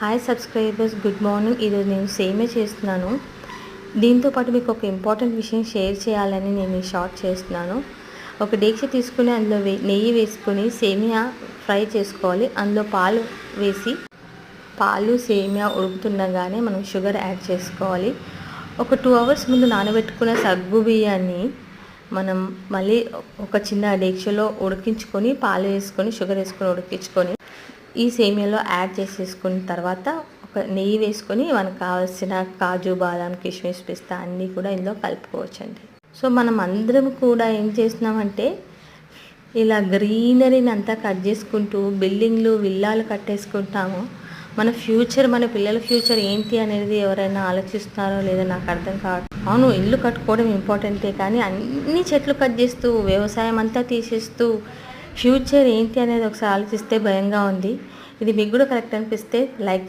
Hi subscribers, good morning. ఈరోజు నేను సేమియా చేస్తున్నాను. దీంతో పాటు మీకు ఒక ఇంపార్టెంట్ విషయం షేర్ చేయాలని నేను ఈ షార్ట్ చేస్తున్నాను. ఒక డేక్ష తీసుకుని అందులో నెయ్యి వేసుకొని సేమియా ఫ్రై చేసుకోవాలి. అందులో పాలు వేసి సేమియా ఉడుకుతుండగానే మనం షుగర్ యాడ్ చేసుకోవాలి. ఒక 2 అవర్స్ ముందు నానబెట్టుకున్న సగ్గు బియ్యాన్ని మనం మళ్ళీ ఒక చిన్న డేక్షలో ఉడికించుకొని పాలు వేసుకొని షుగర్ వేసుకొని ఉడికించుకొని ఈ సేమియాలో యాడ్ చేసేసుకున్న తర్వాత ఒక నెయ్యి వేసుకొని మనకు కావాల్సిన కాజు, బాదాం, కిస్మిస్, పిస్తా అన్నీ కూడా ఇందులో కలుపుకోవచ్చండి. సో మనం అందరం కూడా ఏం చేస్తున్నామంటే ఇలా గ్రీనరీని అంతా కట్ చేసుకుంటూ బిల్డింగ్లు, విల్లాలు కట్టేసుకుంటాము. మన ఫ్యూచర్, మన పిల్లల ఫ్యూచర్ ఏంటి అనేది ఎవరైనా ఆలోచిస్తున్నారో లేదో నాకు అర్థం కావట్లేదు. అవును, ఇల్లు కట్టుకోవడం ఇంపార్టెంటే, కానీ అన్ని చెట్లు కట్ చేస్తూ వ్యవసాయం అంతా తీసేస్తూ ఫ్యూచర్ ఏంటి అనేది ఒకసారి ఆలోచిస్తే భయంగా ఉంది. ఇది మీకు కూడా కరెక్ట్ అనిపిస్తే లైక్